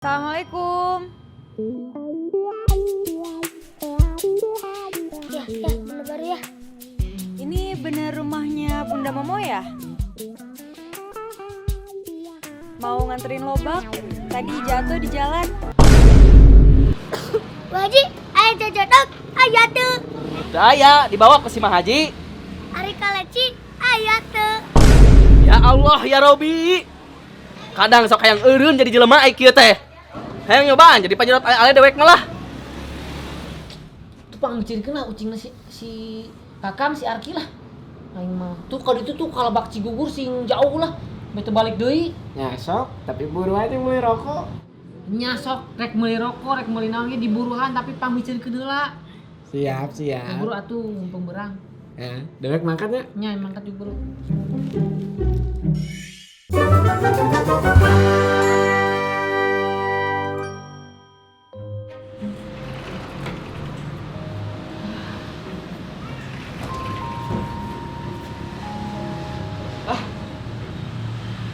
Assalamualaikum. Ya, bener baru ya. Ini bener rumahnya Bunda Momo ya? Mau nganterin lobak, tadi jatuh di jalan. Wajib, ayo jajadok, ayo tuh. Daya dibawa ke si Mahaji. Ari kaleci, ayo tuh. Ya Allah ya Robi. Kadang sok hayang eureun jadi jelema ai kieu teh. Hayang nyobaan jadi panjurut ale dewek malah. Tuh pang micirkeun lah ucingna si Kakam si Arki lah. Aing mah tuh kalau itu tuh kalau bak Cigugur sing jauh lah. Bete balik deui. Ya sok, tapi buru aja mulai rokok. Nya sok rek meuli rokok, rek meuli naon ge diburuhan tapi pang micirkeun heula. Siap. Buru atuh mumpung berang. Ya, dewek mangkat ya. Nya mangkat juga buru.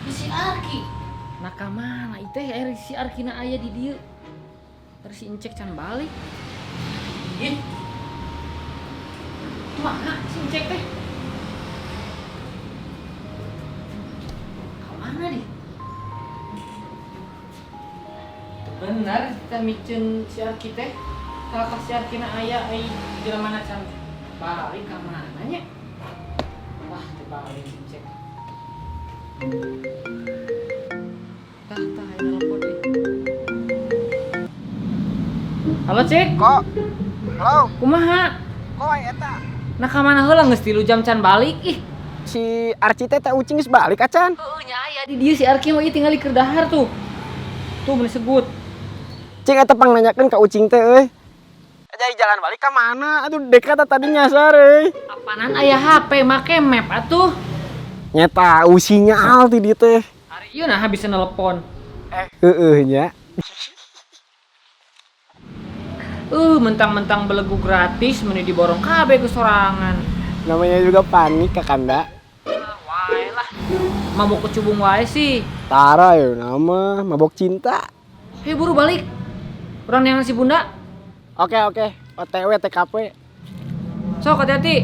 Si Arki. Nah ka mana ieu teh si Arkina aya di dieu. Terus si Encek can balik. Ih. Mana si Encek teh? Mana di? Benar kita micen si Arki teh. Kalau si Arkina aya ai jelema can balik ka mana nya? Wah, teu balik si Encek. Tah ayo nelpon deh. Halo Cek. Kok? Halo, Kumaha? kok wae eta? Nah ka mana heula geus 3 jam can balik ih. Si Arci teh ucing geus balik acan. Heuh nya aya di dieu si Arki mah ieu tinggal di keur dahar tuh. Tuh bener segut. Cing eta pang nanyakeun ka ucing teh euy. Jadi jalan balik ka mana? Aduh dekat tadi nyasar euy. Apaanan aya HP make map atuh. Nyata sinyal ti dieu teh. Hari ieu nah bisa nelpon. Heeh nya. Mentang-mentang belegu gratis meni diborong kabeh ke sorangan. Namanya juga panik Kakanda. Wae lah. Mabok kecubung wae sih. Tara ya nama mabok cinta. Hei buru balik. Urang neangan si Bunda. Oke, OTW TKP. Sok hati-hati.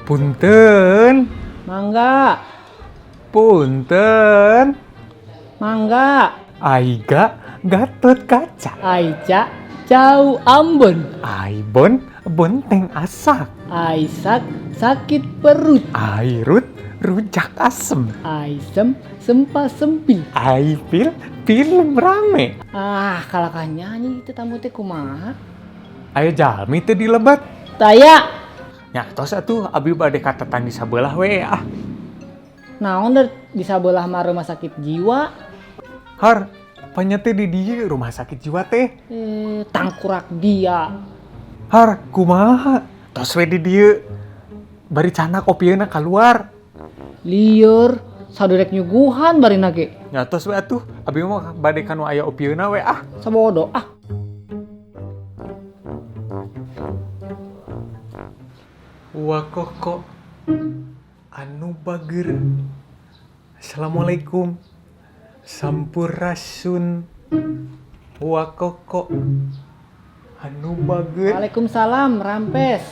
Punten, Mangga. punten, Mangga. Aiga Gatot Kaca, Aica jauh Ambon. Aibon bonteng asak, Aisak sakit perut. Airut rujak asem, Aisem sempa sempil. Aipil film rame, Ah, kalahkah nyanyi itu tamu teh kumaha? Ayo jalmi teu dilebat. Taya. Nya tos atuh abi bade katetan di sabelah we ah. Naon di sabelah mah rumah sakit jiwa? Har, panyete di dieu rumah sakit jiwa teh. Tangkurak dia. Har, kumaha? Tos we di dieu. Bari canak opieuna keluar. Lieur, sadurek nyuguhan bari nage. Nya tos we atuh, abi mah bade kanu aya opieuna we ah. Sabodo ah. Wakoko anu bager. Assalamualaikum. Sampurasun. Wakoko anu bager. Waalaikumsalam, rampes.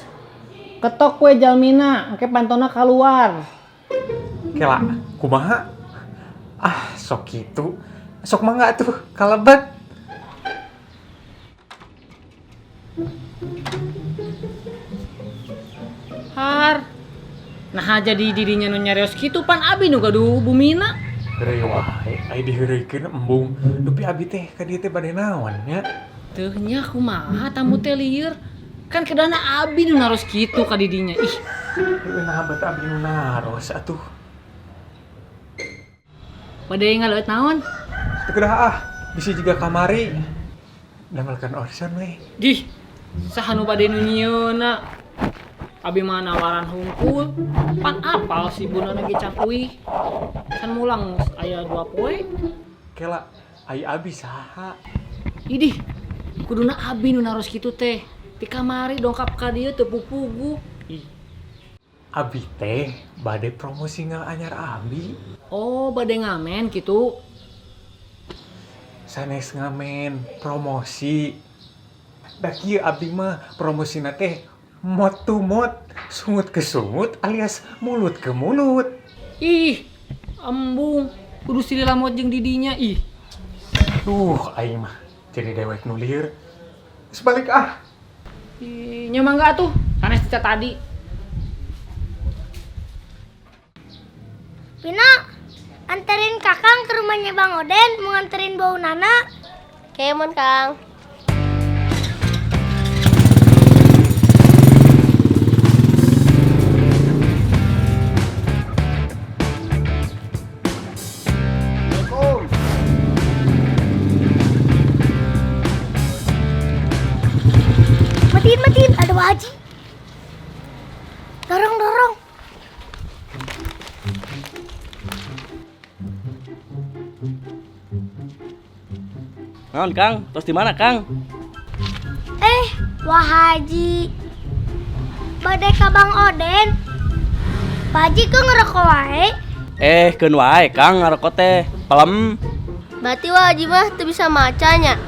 Ketok we jalmina, engke pantona keluar. Kela, kumaha? Ah, sok kitu. Sok mangga tuh kalebat. Har. Nah jadi dirinya nu nyarios kitu pan abi nu gaduh bumina. Heureuy wae, ai diheureukeun embung. Dupi abi teh ka dieu teh bade naon nya? Teuh nya kumaha tamu teh lieur. Kan kedana abi nu naros kitu ka didinya. Ih, Heueuh nah bet abi nu naros atuh. bade ngaleut naon? Teu kedah ah, bisi juga kamari. Dangelkeun orson we. Dih, saha nu bade nu nyieuna? Abi mah nawaran hungkul. Pan apal si Buna lagi cakui. Kan mulang aya 2 poe. Kela, ai abi saha? Idih, kuduna Abi nu naros kitu teh. Di kamari dongkap ka dieu teu pupugu. Ih. Abi teh bade promosi anyar abi. Oh, bade ngamen gitu. Sanes ngamen promosi. Da kieu abi mah promosina teh mot to mot, sungut ke sungut alias mulut ke mulut. Ih, embung. Kudu silila lamot jeung didinya ih. Aing mah jadi dewek nulir. Sebalik ah. Ih, nya mangga atuh. Sanes tica tadi. Pina, anterin Kakang ke rumahnya Bang Oden, mau nganterin bau Nana. Kemon, Kang. Matiin, ada Haji. Dorong. Naon Kang? Terus di mana Kang? Wah Haji. Badai ka Bang Oden. Pak Haji kok ngerokok wae? Keun wae Kang ngarokok teh. Pelem. Berarti Wah Haji mah tuh bisa macanya.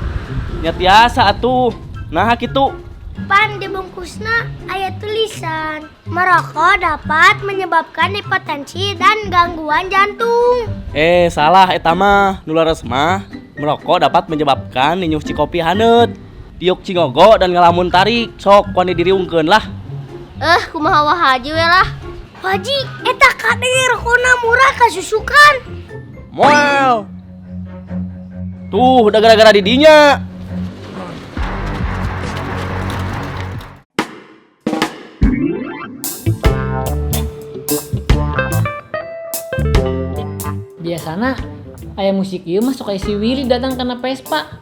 Nya tiasa atuh. Nah kitu. Pan di bungkusna aya tulisan merokok dapat menyebabkan hipertensi dan gangguan jantung. Salah eta mah. Nu leres mah merokok dapat menyebabkan ninyuh cikopi haneut, tiuk cingogo dan ngelamun tarik. Sok wani diriungkeun lah. Kumaha Wah Haji we lah. Haji, eta kade rokona murah kasusukan. Moal. Tuh udah gara-gara didinya. Biasana aya musik ieu mah sok aya si Willy datang kana Vespa.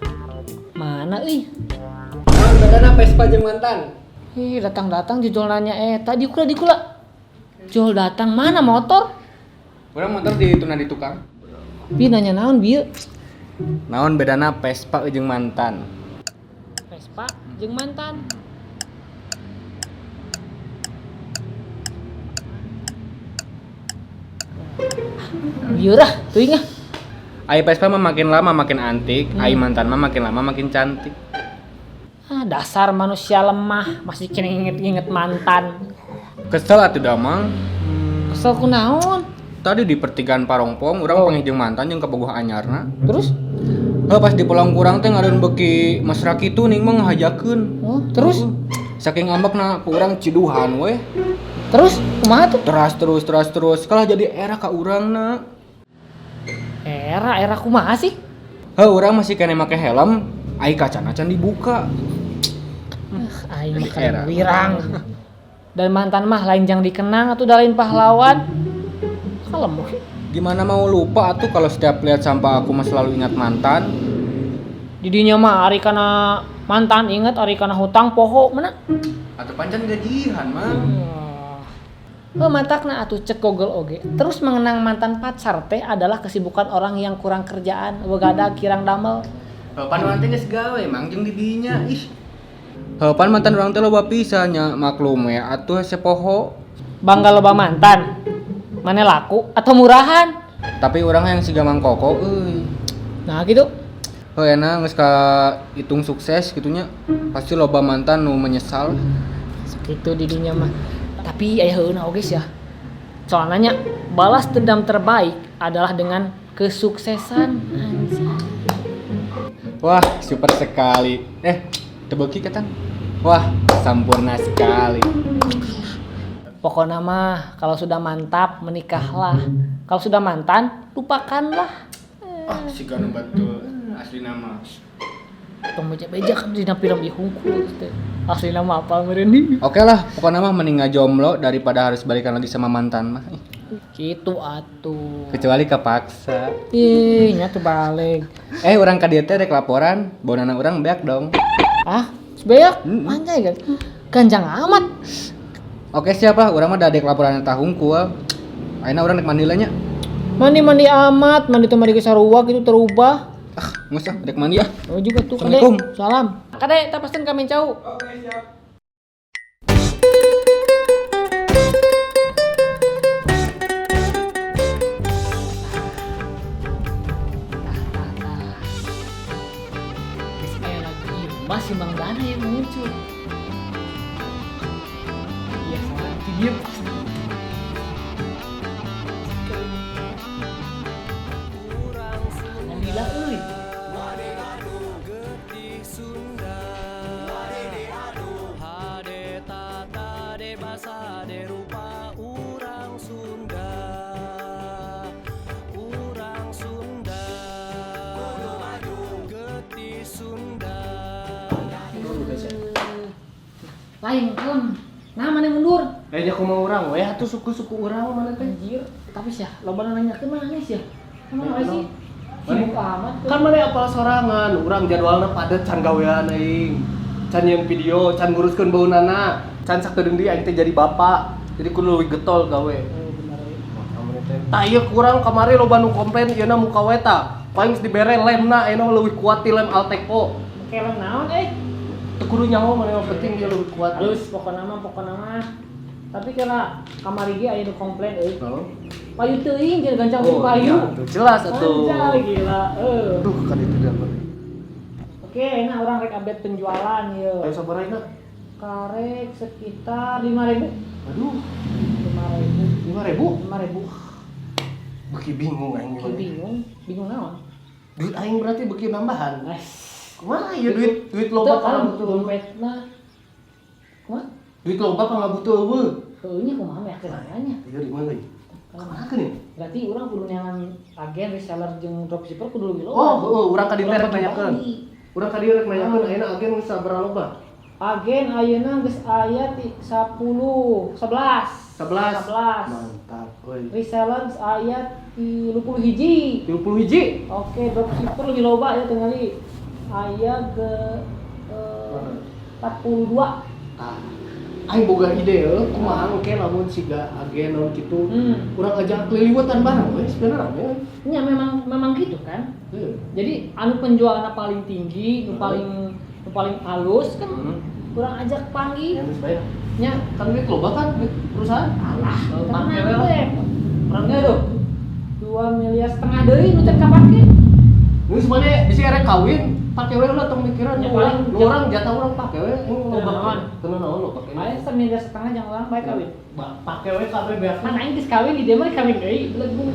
Mana euy? Bedana Vespa jeung mantan. Ih, datang jujul nanya tadi dikula. Jol datang mana motor? Urang motor dituna di tukang. Bi nanya naon bieu? Naon bedana Vespa jeung mantan? Vespa jeung mantan. Biurah, teuing ah. Ai Vespa mah makin lama makin antik, ai mantan mah makin lama makin cantik. Dasar manusia lemah, masih kena inget mantan. Kesel atuh damang. Kesel kunaon? Tadi di pertigaan Parongpong, urang panggih jeung mantan jeung kabogoh anyarna. Terus? Pas di pulang kurang teh ngareun beki mesra kitu ning mah ngahajakeun. Oh, terus? Saking ngambekna ku urang ciduhan we. Terus kumaha tuh? Terus kalah jadi era ka urangna. Era kumaha sih? Urang masih kena make helm, ai kacana can dibuka. Aing keren wirang. Dan mantan mah lain jang dikenang atau lain pahlawan. Kalem. Gimana mau lupa atuh kalau setiap lihat sampah aku mah selalu ingat mantan. Didinya mah ari kana mantan inget, ari kana hutang poho mana? Atuh pancan gajihan mah. Matakna atuh cek Google oge. Terus mengenang mantan pacar teh adalah kesibukan orang yang kurang kerjaan, begadag kirang damel. Pan mantan geus gawe mang jeung didinya. Ih. Pan mantan urang teh loba pisan nya maklum we atuh sepoho. Bangga loba mantan. Mane laku atau murahan? Tapi urang yang siga Mang Koko euy. Nah gitu. Enak geus ka hitung sukses gitunya. Pasti loba mantan nu menyesal. Segitu didinya mah. Tapi aya heuna oge ya. Soalnya balas dendam terbaik adalah dengan kesuksesan. Anjir. Wah, super sekali. Tebeuki katang. Wah, sampurna sekali. Pokoknya mah kalau sudah mantap menikahlah. Kalau sudah mantan lupakanlah. Si ganu betul. Asli nama. Pembeja-beja kan dina film dihungkul teh. Asli nama apa meureun? Oke lah, pokoknya mah mending jomblo daripada harus balikan lagi sama mantan mah. Gitu atuh. Kecuali kepaksa. Ih, nya tuh balik. Urang ka dieu teh rek laporan, baunana urang beak dong. Ah, sebeak? Anjay kan. Ganjang amat. Oke siapa? Urang mah dadek laporan eta hungkul. Ayeuna urang rek mandi lah nya. Mandi amat, mandi teu mandi ke sarua gitu terubah. Ah, geus ah, rek mandi ah. Oh juga tuh Kade. Assalamualaikum. Salam. Kade, tak pesen kami cau. Kayak lagi masih Mang Dana yang muncul. Iya, nanti dia pasti. Nalila euy. Lain kalem. Nah, mana mundur? Nya kumaha urang we atuh suku-suku urang mana teh. Anjir, tapi sih loba nanyakeun mana sih? Mana sih? Sibuk amat. Kan mana apal sorangan, urang jadwalna padet can gawean aing. Can yang video, can nguruskeun baunana, can sakedeung deui aing teh jadi bapak. Jadi kudu leuwih getol gawe. Tah ieu kurang kamari loba nu komplain ieu na muka we tah. Paling geus dibere lemna ayeuna leuwih kuat ti lem Alteco. Kelem naon Teu kudu nyaho mana yang penting dia leuwih kuat. Halus pokona mah. Tapi kira kamari ge aya nu komplain euy. Payu teuing jeung gancang Oh, payu. iya, tuh, jelas atuh. Anjay gila. Aduh, kan itu dia. Oke, nah orang rek update penjualan Ayo ye. sabaraha ayeuna? Karek sekitar 5.000. Aduh, 5.000. 5.000. Beuki bingung aing. Oke, bingung naon? Duit aing berarti beuki nambahan. Guys, Kumaha ieu duit loba ka ngabutuh. dompetna. Kumaha? Duit loba ka ngabutuh eueuh. Heuh nya kumaha meh kerananya. Ieu di mana? Kumaha nih? Berarti urang kudu neangan agen reseller jeung dropshipper kudu leuwih loba. Oh, heueuh, urang ka dieu rek Urang nanyakeun. bagi. Urang ka dieu rek nanyakeun ayeuna agen geus sabaraha loba? Agen ayeuna geus aya ti 11. 11. 11. Mantap, euy. Reseller geus aya 30 hiji. 30 hiji. Oke, dropshipper lebih loba ya tinggali. Aya ke 42. Tah. Aing boga ide kumaha engke lamun siga agen naon kitu. Urang ajak keliliwetan barang we sebenarnya rame. Ya memang gitu kan. Heuh. Jadi anu penjualannya paling tinggi, nu paling halus kan kurang ajak panggil. Yang geus bayar. Nya Kan duit loba kan duit perusahaan. alah, Make we tenang lah. we. Orangnya tuh 2,5 miliar deui nu teh kapake. Geus mane bisa rek kawin, pake we lah tong mikiran Ya, nu paling nu urang jatah urang pake we, Tenang. loba. Tenang naon lo pake. Aya 1,5 miliar jangan orang bae kawin. Pake we kabeh beak. Kan aing geus kawin di dia mah kawin deui, legu.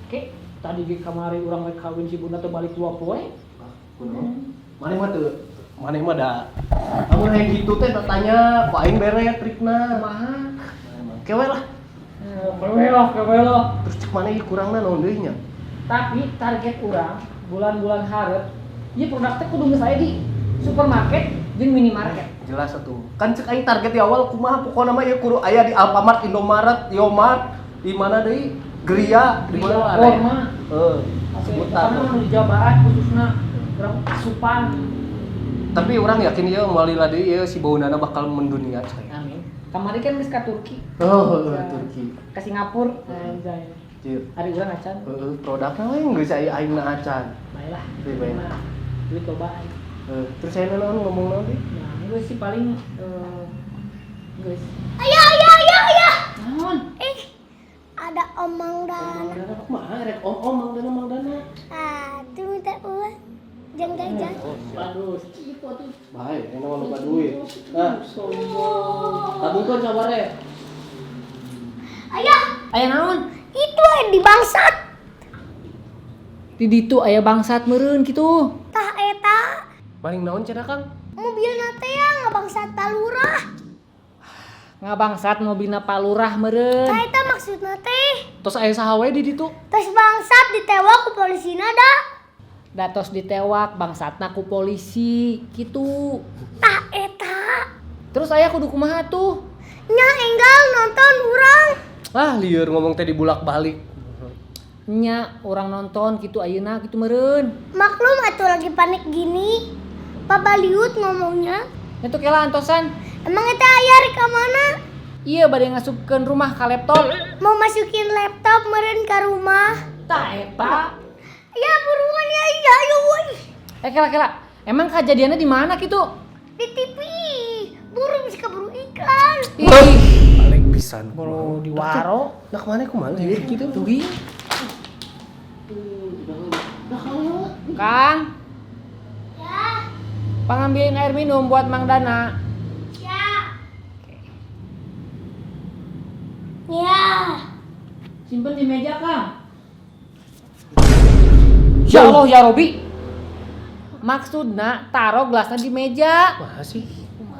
Oke, tadi di kamari urang rek kawin si bunda teh balik 2 poe. Maneh mah teu maneh mah da lamun hayang kitu teh tanya ku aing bere trikna. Kumaha? Kewe lah. Kewe loh. Terus cek maneh ieu kurangna naon deui nya? Tapi target urang bulan-bulan hareup, ieu produk teh kudu geus aya di supermarket jeung minimarket. Jelas atuh. Kan cek aing target di awal kumaha pokona mah ieu kudu aya di Alfamart, Indomaret, Yomart, di mana deui? Geria, di mana area? Forma. Sebutan. Karena di Jawa Barat khususnya urang asupan. Tapi orang yakin ieu malila deui ieu si baunana bakal mendunia coy. Amin. Kamari kan geus ka Turki. Oh, Turki. Ka Singapura. Anjay. Cieu. Hari urang acan. Heeh, produkna we geus aya aingna acan. Baiklah. Teu bae. Duit lobaan. Terus saya naon ngomong naon deui? Nah, gue sih paling guys. Ayah. Naon? Ada Om Mang Dan. Mangdana kumaha rek om Mangdana. Tuh minta uang. Jangan jajan. Aduh, itu tuh. Bae, enak mah loba duit. Nah, Sombong. tabungkeun sabare. Ayah, Aya naon? itu di bangsat. Di ditu aya bangsat meureun kitu. Tah eta Paling naon cenah Kang? mobilna teh ngabangsat talurah. Ngabangsat mobilna palurah meureun. Tah eta maksudna teh. Tos aya saha we di ditu? Tos bangsat ditewak ku polisina da. Datos ditewak bangsatna ku polisi kitu. Tah eta. Terus aya kudu kumaha tuh? Nya enggal nonton urang. Ah, lieur ngomong teh dibulak-balik. Nya orang nonton gitu ayeuna gitu meureun. Maklum atuh lagi panik gini. Pak Baliut ngomongnya. Itu kela antosan. Emang itu ayah ke mana? Iya bade ngasupkeun rumah ka laptop. Mau masukin laptop meren ke rumah? Tah eta. Ya buruan ya, iya ayo woi. Kela. Emang kejadiannya di mana gitu? Di TV. Buru bisa keburu ikan. Balik pisan. Baru di waro. Nah kemana kumaha liur gitu? Tuh gi. Kang, Ya, pangambilin air minum buat Mang Dana. ya. Ya. Simpen di meja, Kang. Ya Allah ya Robi. Maksudna taruh gelasnya di meja. Mah sih?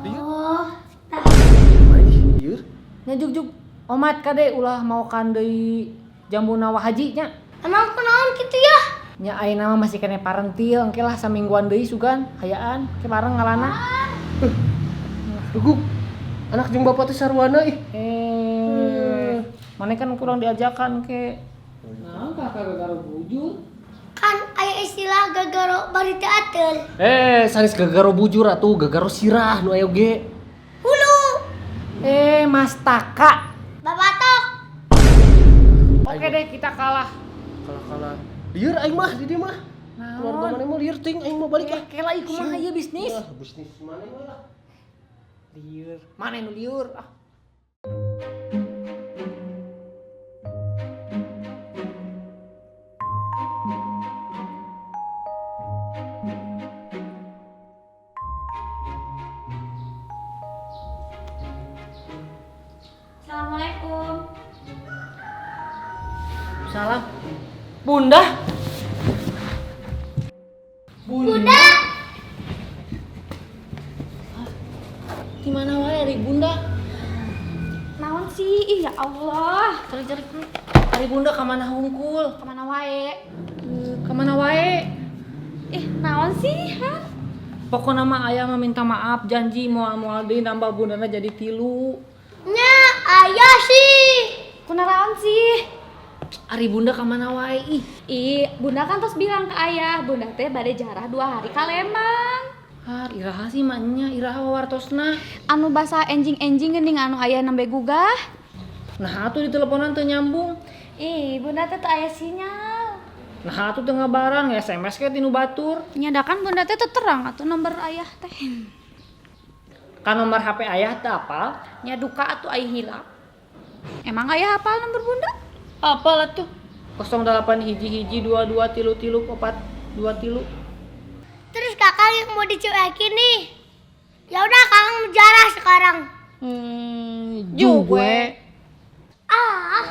Oh, Kumaha liur? Nyajuk-juk omat kade ulah mau kan deui jambuna Wahaji nya. emang kenaon gitu ya? Nya ayeuna mah masih kene parentil, engke lah samingguan deui sugan hayaan ke bareng ngalana. Dugu. Anak jeung bapak teh sarwana ih. Mana kan kurang diajakan ke. Nah, kakak gagaro bujur. Kan aya istilah gagaro bari teu ateul. Sanes gagaro bujur atuh, gagaro sirah nu aya oge. Hulu. Mas Taka. Babatok. Oke deh, kita kalah. Kalah. Liur aing mah di dieu mah. Keluarga mana mah liur ting aing mau balik ah. Kela ieu kumaha ieu bisnis? Wah, bisnis mana we lah. Liur. Mana nu liur? Ah. Assalamualaikum. Salam. Bunda. Bunda. Di mana wae ari Bunda? Naon sih? Ih ya Allah. Cari-cari dulu. Ari Bunda ka mana hungkul? Kemana wae? Ka mana wae? Ih, naon sih? Han? Pokoknya mah ayah mah minta maaf, janji moal deui nambah bundana jadi 3. Nya, ayah sih. Kunaon sih? Ari Bunda ka mana wae ih. Ih, Bunda kan terus bilang ke ayah, Bunda teh bade jarah 2 hari ka Lembang. Iraha sih maknya, iraha wawartosna. Anu basa enjing-enjing geuning anu aya nembe gugah. Nah atuh di teleponan teu nyambung. Ih, Bunda teh teu aya sinyal. Nah atuh teu ngabaran SMS ke tinu batur. Nyadakan Bunda teh teu terang atuh nomor ayah teh. Ka nomor HP ayah teu apal. Nya duka atuh aya hilap. Emang ayah hafal nomor Bunda? Apal atuh? 08 hiji 22 tilu 4 23. Terus kakak yang mau dicuekin nih. Ya udah kakak menjarah sekarang. Juga. Ah,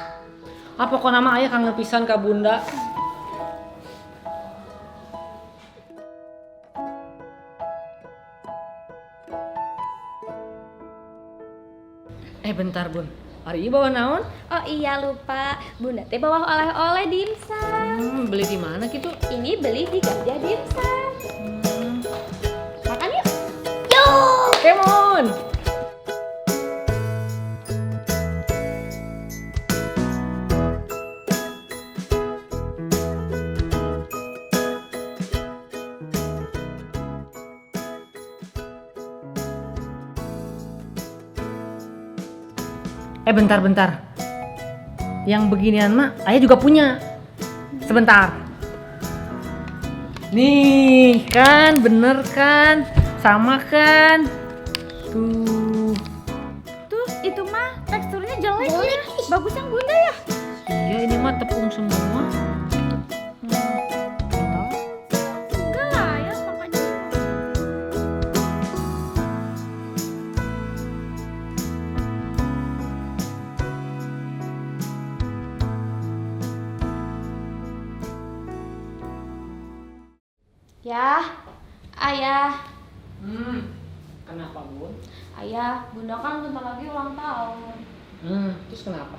Apa kok nama ayah kangen pisan ka Bunda? Bentar Bun, hari ini bawa naon? Oh iya lupa, Bunda teh bawa oleh-oleh dimsum. Beli di mana gitu? Ini beli di Gajah Dimsum. Makan yuk. yuk. Kemon. Bentar. Yang beginian mah ayah juga punya. Sebentar. Nih, kan bener kan? Sama kan? Tuh. Tuh, itu mah teksturnya jelek ya. Bagus yang Bunda ya. Iya, ini mah tepung semua. Enggak lah ya, makanya. Ya, ayah. Kenapa, Bun? Ayah, Bunda kan bentar lagi ulang tahun. Terus kenapa?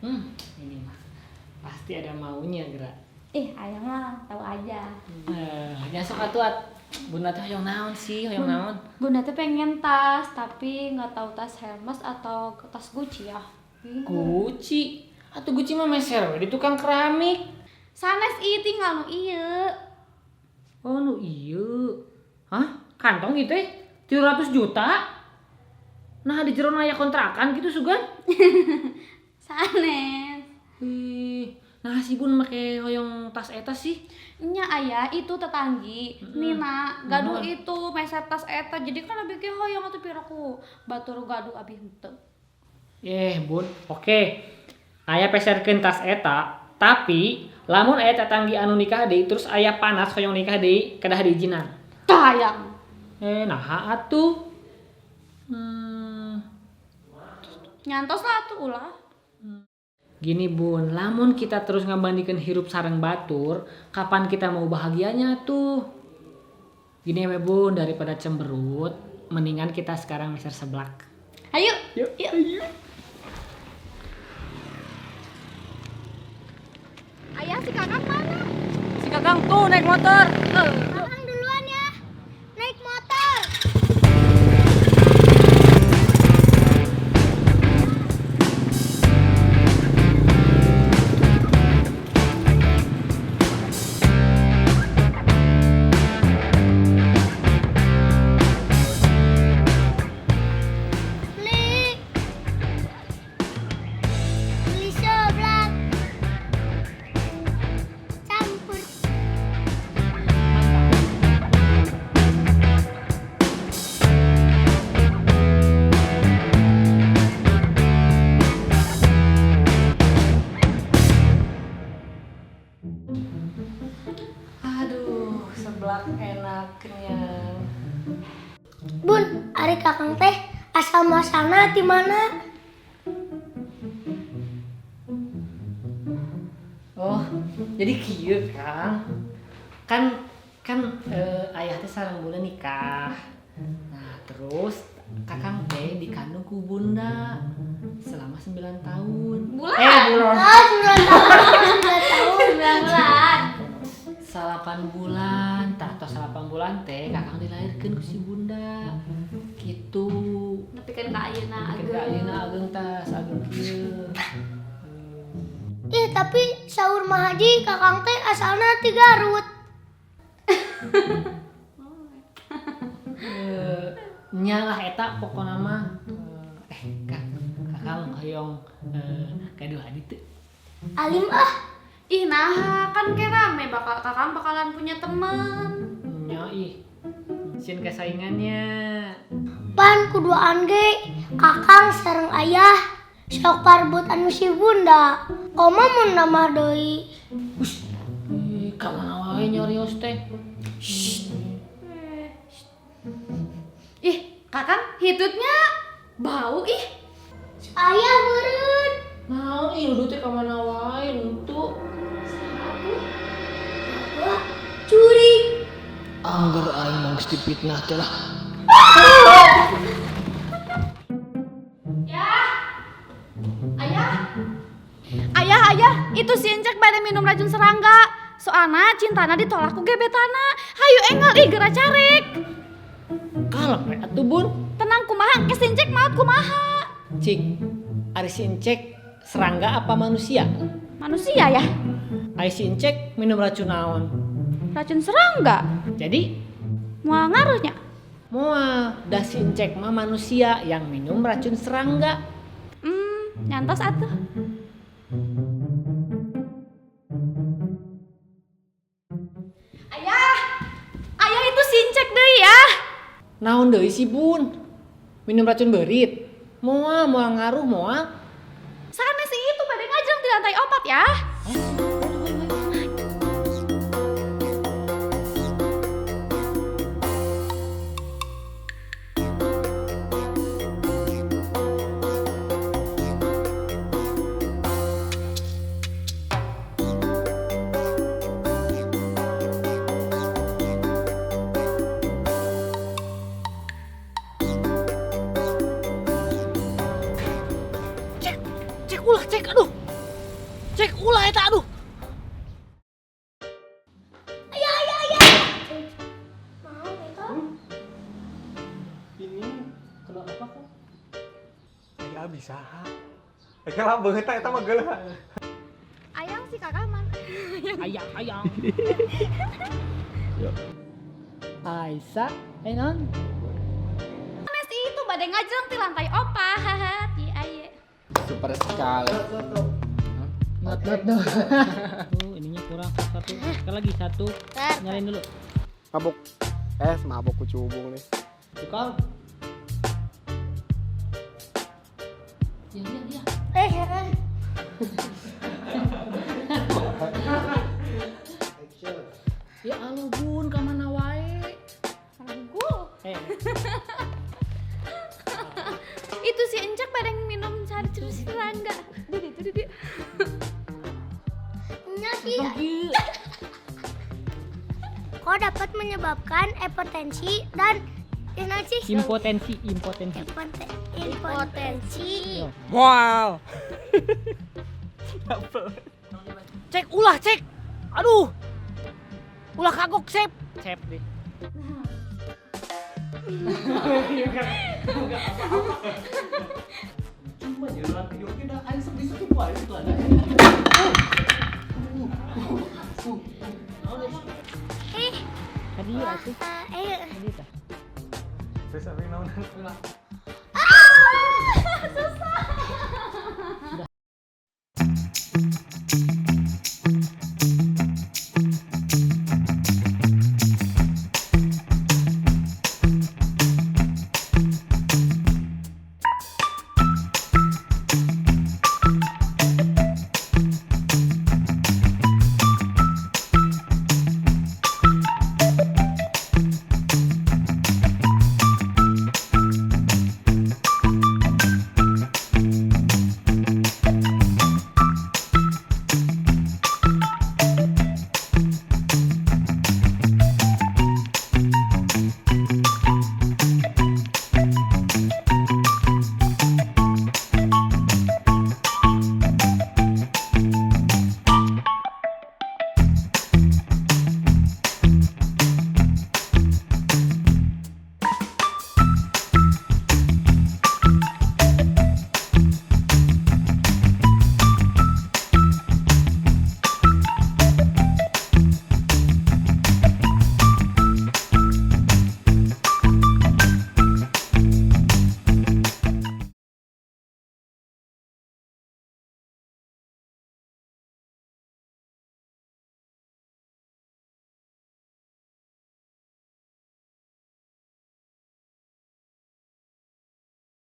Ini mah pasti ada maunya, gerak. Ayah mah tahu aja. Ya sok atuh Bunda teh hoyong naon sih, hoyong naon? Bunda teh pengen tas, tapi nggak tahu tas Hermes atau tas Gucci ya. Gucci. Atuh Gucci mah meser we di tukang keramik. Sanes tinggal nu ieu. Oh, nu ieu. Hah? Kantong gitu? 300 juta? Nah di jero aya kontrakan gitu sugan? Sanes. Nah si bun make hoyong tas eta sih. Nya aya itu tetanggi Nina gaduh itu meset tas eta jadi kan abi ge hoyong atuh piraku batur gaduh abi henteu. Bun, oke. Aya peserkeun tas eta, tapi lamun aya tetanggi anu nikah deui terus aya panas hoyong nikah deui kedah diizinan. Tayang. Naha atuh? Nyantos lah atuh ulah. Gini bun, lamun kita terus ngabandingkeun hirup sareng batur, kapan kita mau bahagianya tuh? Gini ya bun, daripada cemberut, mendingan kita sekarang meser seblak. Ayo. Yuk. Ayah si kakak mana? Si Kakang tuh naik motor. Kakang duluan ya. Naik motor. Beli. Beli seblak. Campur. Aduh, seblak enaknya. Bun, ari kakang teh asal muasalna di mana? Oh, jadi kieu Kang. Kan ayah teh sareng bunda nikah. Nah, terus Kakang teh dikandung ku bunda selama 9 tahun. Bulan. Bulan. Oh, 9 tahun, 9 tahun. 9 bulan. 8 bulan, tah tos 8 bulan teh Kakang dilahirkeun ku si bunda. Kitu. Tapi kan ka ayeuna Kita ayeuna ageung tas, ageung kieu. Ih, tapi sahur mah haji kakang teh asalna ti Garut. Nya lah eta pokona mah. Kakang hoyong gaduh hadi teu. Alim ah. Ih nah kan ke rame kakang bakalan punya teman. Nya ih. Sieun kesaingannya. Pan kuduaan ge kakang sareng ayah sok parbut anu si bunda. Koma mun nama deui. Ka mana wae nyarios teh. Ih kakang hitutnya bau ih. Ayah beureun. Naon ih dudu teh ka mana wae untuk. Wah, curi. Angger aing mah geus dipitnah teh lah. Ayah, itu si Encek pada minum racun serangga. Soalna cintana ditolak ku gebetana. Hayu enggal ih geura carek. Kalem atuh bun. Tenang kumaha, ke si Encek maot kumaha. Cik, ari si Encek serangga apa manusia? Manusia ya, Ari si Encek minum racun naon? racun serangga. Jadi Moal ngaruhnya. moal dah si Encek mah manusia yang minum racun serangga. Nyantos atuh. Ayah itu si Encek deui ya. Naon deui si bun? Minum racun beurit? Moal ngaruh moal. Sanes si itu pada ngajeng di lantai 4 ya. Cek ulah eta aduh. Mau gitu. Ini kenapa kan? Ya bisa. Lah beungeut eta mah geuleuh. Ayang si kakak mana? Ayang. Aisyah, non. bade ngajreng di lantai opa. Haha, di aye. Super sekali. Not tuh. Tuh, ininya kurang satu. Sekali lagi satu. Nyalain dulu. Mabuk. Mabuk ku cubung nih. Tukang. Dia. Ya Allah bun, ka mana wae? Gul. Itu si Encak pada minum cari terus serangga. Didi. Sih. Kok dapat menyebabkan hipertensi dan Impotensi. impotensi. Wow. Cek ulah cek. Aduh. Ulah kagok sep. Sep deh. Cuma jalan video kita aing sedih-sedih wae itu ada. Tadi atuh. Ayo. Tadi tah. Terus abis naon?